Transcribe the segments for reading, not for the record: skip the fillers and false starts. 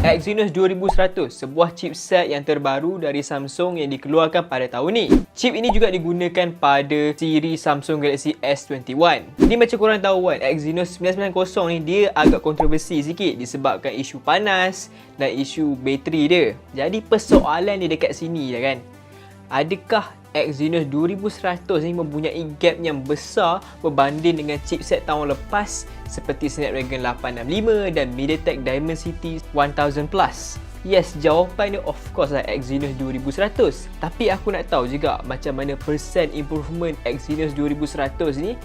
Exynos 2100, sebuah chipset yang terbaru dari Samsung yang dikeluarkan pada tahun ni. Chip ini juga digunakan pada siri Samsung Galaxy S21. Jadi macam korang tahu kan, Exynos 990 ni dia agak kontroversi sikit disebabkan isu panas dan isu bateri dia. Jadi persoalan dia dekat sini lah kan. Adakah Exynos 2100 ni mempunyai gap yang besar berbanding dengan chipset tahun lepas seperti Snapdragon 865 dan MediaTek Dimensity 1000 Plus? Yes, jawapan dia of course lah Exynos 2100. Tapi aku nak tahu juga macam mana persen improvement Exynos 2100 ni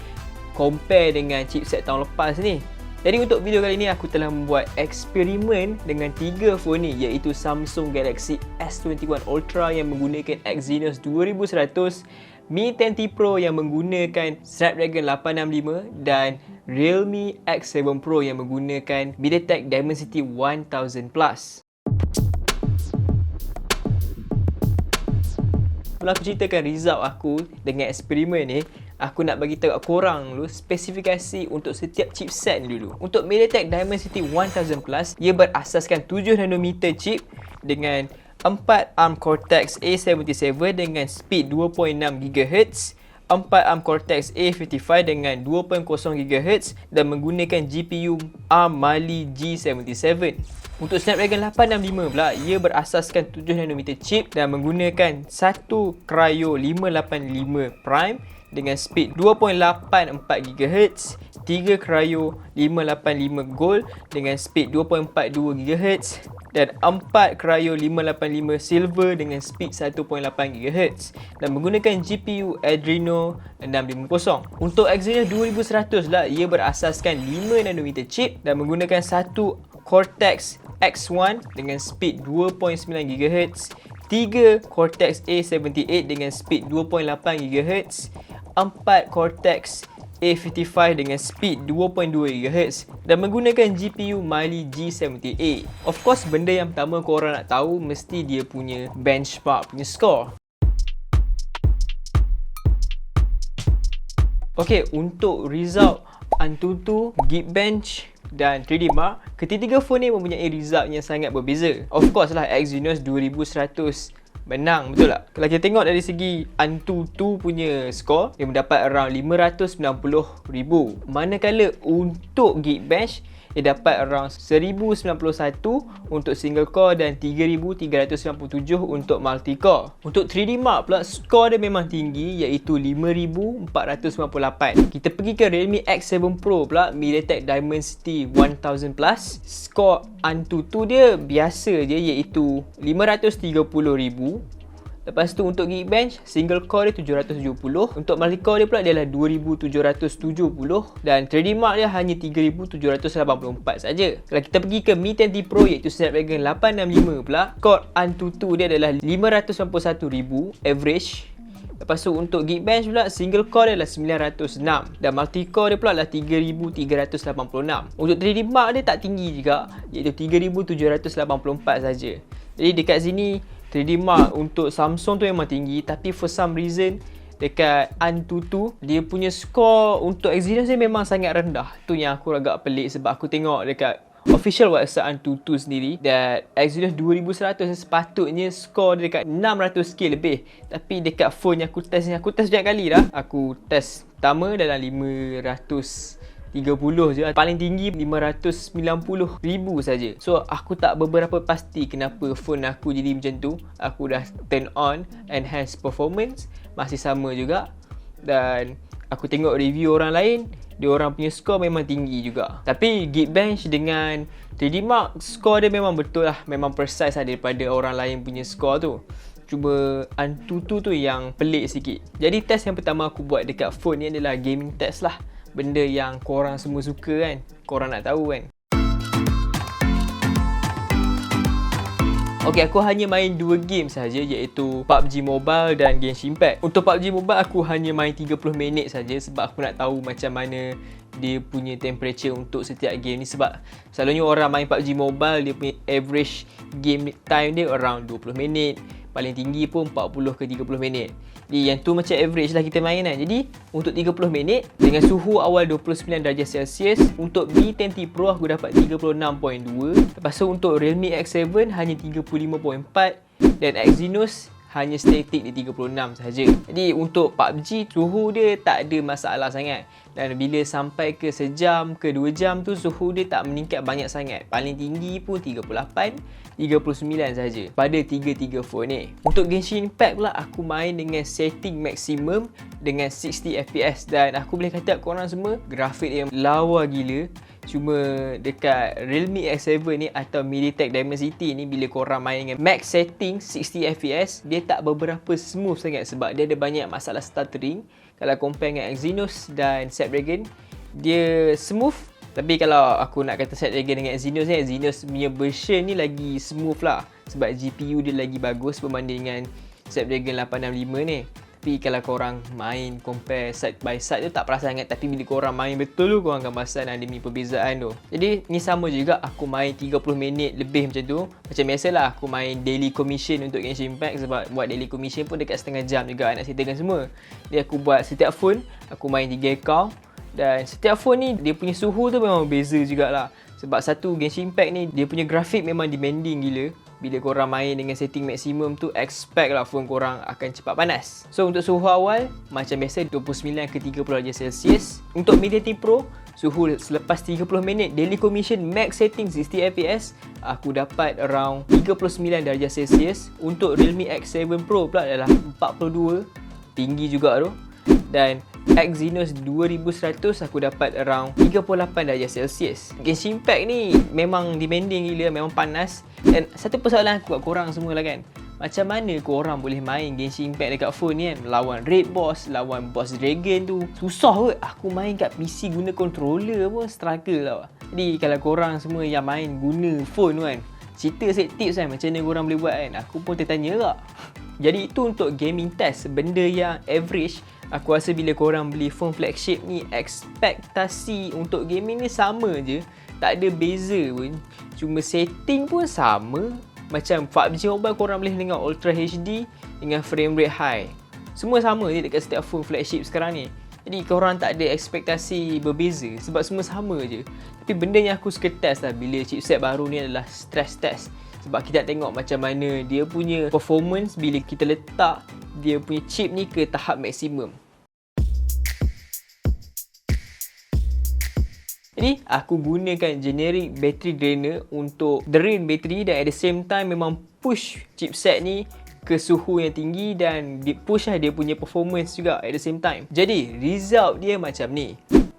compare dengan chipset tahun lepas ni. Jadi untuk video kali ni aku telah membuat eksperimen dengan 3 phone ni, iaitu Samsung Galaxy S21 Ultra yang menggunakan Exynos 2100, Mi 10T Pro yang menggunakan Snapdragon 865 dan Realme X7 Pro yang menggunakan MediaTek Dimensity 1000 Plus. Kalau aku ceritakan result aku dengan eksperimen ni, aku nak bagi tahu korang dulu spesifikasi untuk setiap chipset ni dulu. Untuk MediaTek Dimensity 1000 Plus, ia berasaskan 7nm chip dengan 4 ARM Cortex A77 dengan speed 2.6 GHz, 4 ARM Cortex A55 dengan 2.0 GHz dan menggunakan GPU ARM Mali G77. Untuk Snapdragon 865 pula, ia berasaskan 7nm chip dan menggunakan 1 Kryo 585 Prime dengan speed 2.84 GHz, 3 Kryo 585 Gold dengan speed 2.42 GHz dan 4 Kryo 585 Silver dengan speed 1.8 GHz dan menggunakan GPU Adreno 650. Untuk Exynos 2100 lah, ia berasaskan 5nm chip dan menggunakan 1 Cortex X1 dengan speed 2.9 GHz, 3 Cortex A78 dengan speed 2.8 GHz, 4 Cortex A55 dengan speed 2.2 GHz dan menggunakan GPU Mali G78. Of course, benda yang pertama korang nak tahu mesti dia punya benchmark punya score. Okay, untuk result Antutu, Geekbench dan 3D Mark, ketiga phone ni mempunyai result yang sangat berbeza. Of course lah, Exynos 2100 menang, betul tak? Kalau kita tengok dari segi Antutu punya skor, dia mendapat around 590,000. Manakala untuk Geekbench, dia dapat around 1091 untuk single core dan 3397 untuk multi core. Untuk 3D Mark pula, skor dia memang tinggi iaitu 5498. Kita pergi ke Realme X7 Pro pula, MediaTek Dimensity 1000 Plus, skor Antutu dia biasa je iaitu 530,000. Lepas tu untuk Geekbench, single core dia 770, untuk multi core dia pula dia adalah 2770 dan 3D Mark dia hanya 3784 saja. Kalau kita pergi ke Mi 10T Pro iaitu Snapdragon 865 pula, skor Antutu dia adalah 591,000 average. Lepas tu untuk Geekbench pula, single core dia adalah 906 dan multi core dia pula adalah 3386. Untuk 3D Mark dia tak tinggi juga iaitu 3784 saja. Jadi dekat sini 3D Mark untuk Samsung tu memang tinggi, tapi for some reason dekat Antutu dia punya skor untuk Exynos dia memang sangat rendah. Tu yang aku agak pelik sebab aku tengok dekat official website Antutu sendiri that Exynos 2100 sepatutnya skor dia dekat 600k lebih. Tapi dekat phone yang aku test banyak kali dah. Aku test pertama dalam 530 je, paling tinggi 590,000 saja. So aku tak beberapa pasti kenapa phone aku jadi macam tu. Aku dah turn on enhance performance, masih sama juga. Dan aku tengok review orang lain, dia orang punya skor memang tinggi juga. Tapi Geekbench dengan 3D Mark, skor dia memang betul lah, memang precise lah daripada orang lain punya skor tu. Cuma Antutu tu yang pelik sikit. Jadi test yang pertama aku buat dekat phone ni adalah gaming test lah. Benda yang korang semua suka kan, korang nak tahu kan. Okay, aku hanya main 2 game saja iaitu PUBG Mobile dan Genshin Impact. Untuk PUBG Mobile aku hanya main 30 minit saja sebab aku nak tahu macam mana dia punya temperature untuk setiap game ni. Sebab selalunya orang main PUBG Mobile dia punya average game time dia around 20 minit, paling tinggi pun 40 ke 30 minit. Jadi yang tu macam average lah kita main kan. Jadi untuk 30 minit dengan suhu awal 29 darjah Celsius, untuk B10T Pro aku dapat 36.2. Lepas tu untuk Realme X7 hanya 35.4 dan Exynos hanya static di 36 sahaja. Jadi untuk PUBG suhu dia tak ada masalah sangat. Dan bila sampai ke sejam ke 2 jam tu suhu dia tak meningkat banyak sangat. Paling tinggi pun 38, 39 sahaja pada 3 phone ni. Untuk Genshin Impact pula aku main dengan setting maksimum dengan 60 fps dan aku boleh kata korang semua grafik yang lawa gila. Cuma dekat Realme X7 ni atau MediaTek Dimensity ni, bila korang main dengan max setting 60 fps, dia tak beberapa smooth sangat sebab dia ada banyak masalah stuttering. Kalau compare dengan Exynos dan Snapdragon, dia smooth. Tapi kalau aku nak kata Snapdragon dengan Exynos ni, Exynos punya version ni lagi smooth lah sebab GPU dia lagi bagus berbanding dengan Snapdragon 865 ni. Tapi kalau korang main compare side by side tu tak perasan sangat, tapi bila korang main betul tu korang akan perasan ada ni perbezaan tu. Jadi ni sama juga aku main 30 minit lebih macam tu. Macam biasalah aku main daily commission untuk Genshin Impact sebab buat daily commission pun dekat setengah jam juga nak settlekan semua. Jadi aku buat setiap phone aku main 3 account dan setiap phone ni dia punya suhu tu memang berbeza jugalah. Sebab satu Genshin Impact ni dia punya grafik memang demanding gila. Bila korang main dengan setting maksimum tu, expect lah phone korang akan cepat panas. So untuk suhu awal macam biasa 29 ke 30 darjah Celsius. Untuk MediaTek Pro suhu selepas 30 minit daily commission max setting 60 fps aku dapat around 39 darjah Celsius. Untuk Realme X7 Pro pula adalah 42, tinggi juga tu. Dan Exynos 2100 aku dapat around 38 darjah Celsius. Genshin Impact ni memang demanding gila, memang panas. Dan satu persoalan aku kat korang semua lah kan, macam mana korang boleh main Genshin Impact dekat phone ni kan, lawan Raid Boss, lawan Boss Dragon tu susah kot. Aku main kat PC guna controller pun struggle tau. Jadi kalau korang semua yang main guna phone tu kan, cerita sikit tips kan macam mana korang boleh buat kan, aku pun tertanya tak. Jadi itu untuk gaming test, benda yang average. Aku rasa bila korang beli phone flagship ni, ekspektasi untuk gaming ni sama je, tak ada beza pun. Cuma setting pun sama. Macam PUBG Mobile korang boleh tengok Ultra HD dengan frame rate high. Semua sama je dekat setiap phone flagship sekarang ni. Jadi korang tak ada ekspektasi berbeza sebab semua sama je. Tapi benda yang aku suka test lah bila chipset baru ni adalah stress test. Sebab kita tengok macam mana dia punya performance bila kita letak dia punya chip ni ke tahap maksimum. Jadi aku gunakan generic battery drainer untuk drain battery dan at the same time memang push chipset ni ke suhu yang tinggi dan push lah dia punya performance juga at the same time. Jadi result dia macam ni.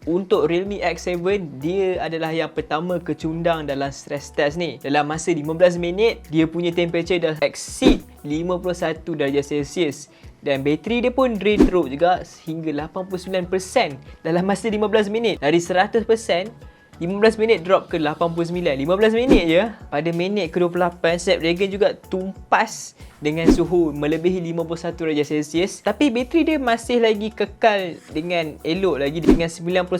Untuk Realme X7 dia adalah yang pertama kecundang dalam stress test ni. Dalam masa 15 minit dia punya temperature dah exceed 51 darjah Celsius. Dan bateri dia pun drain teruk juga hingga 89% dalam masa 15 minit. Dari 100%, 15 minit drop ke 89. 15 minit je. Pada minit ke-28, Snapdragon juga tumpas dengan suhu melebihi 51 darjah Celsius. Tapi bateri dia masih lagi kekal dengan elok lagi dengan 91%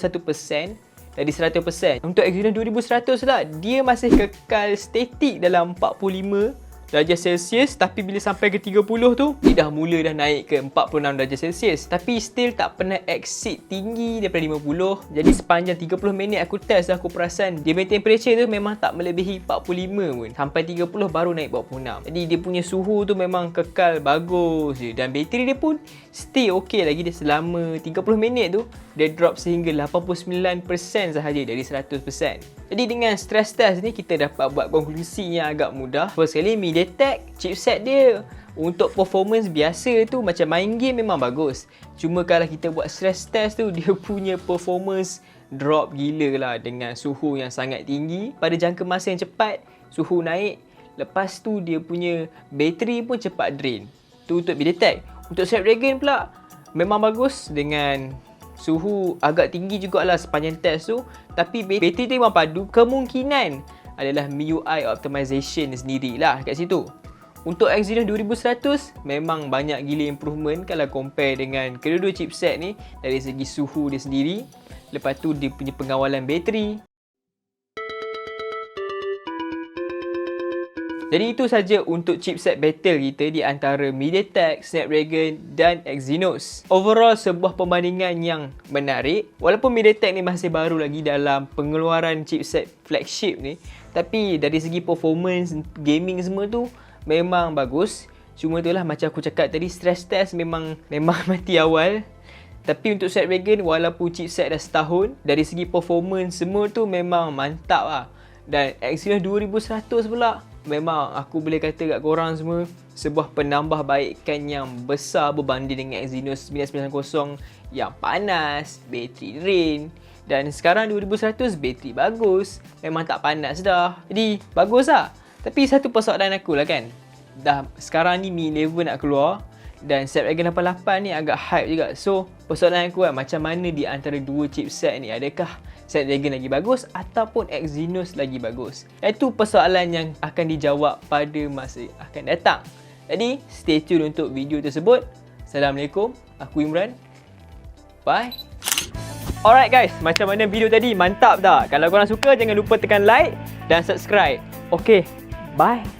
dari 100%. Untuk Exynos 2100 lah, dia masih kekal statik dalam 45 darjah Celsius, tapi bila sampai ke 30 tu dia dah mula dah naik ke 46 darjah Celsius, tapi still tak pernah exceed tinggi daripada 50. Jadi sepanjang 30 minit aku test, aku perasan dia punya temperature tu memang tak melebihi 45 pun, sampai 30 baru naik 46. Jadi dia punya suhu tu memang kekal bagus je dan bateri dia pun stay okey lagi. Dia selama 30 minit tu dia drop sehingga 89% sahaja dari 100%. Jadi dengan stress test ni kita dapat buat konklusi yang agak mudah. First sekali MediaTek chipset dia untuk performance biasa tu macam main game memang bagus. Cuma kalau kita buat stress test tu dia punya performance drop gila lah dengan suhu yang sangat tinggi. Pada jangka masa yang cepat suhu naik. Lepas tu dia punya bateri pun cepat drain. Tu untuk MediaTek. Untuk Snapdragon pula memang bagus dengan suhu agak tinggi jugalah sepanjang test tu. Tapi bateri dia memang padu. Kemungkinan adalah MIUI optimization sendirilah kat situ. Untuk Exynos 2100 memang banyak gila improvement kalau compare dengan kedua-dua chipset ni dari segi suhu dia sendiri. Lepas tu dia punya pengawalan bateri. Jadi itu saja untuk chipset battle kita di antara MediaTek, Snapdragon dan Exynos. Overall sebuah perbandingan yang menarik. Walaupun MediaTek ni masih baru lagi dalam pengeluaran chipset flagship ni, tapi dari segi performance, gaming semua tu memang bagus. Cuma itulah macam aku cakap tadi, stress test memang mati awal. Tapi untuk Snapdragon walaupun chipset dah setahun, dari segi performance semua tu memang mantap lah. Dan Exynos 2100 pula, memang aku boleh kata kat korang semua, sebuah penambahbaikan yang besar berbanding dengan Exynos 990 yang panas, bateri drain. Dan sekarang 2100 bateri bagus, memang tak panas dah. Jadi bagus lah. Tapi satu persoalan aku lah kan, dah sekarang ni Mi 11 nak keluar dan Snapdragon 88 ni agak hype juga. So persoalan aku kan, macam mana di antara dua chipset ni, adakah Snapdragon lagi bagus ataupun Exynos lagi bagus? Itu persoalan yang akan dijawab pada masa akan datang. Jadi stay tune untuk video tersebut. Assalamualaikum, aku Imran. Bye. Alright guys, macam mana video tadi? Mantap tak? Kalau korang suka, jangan lupa tekan like dan subscribe. Okay, bye.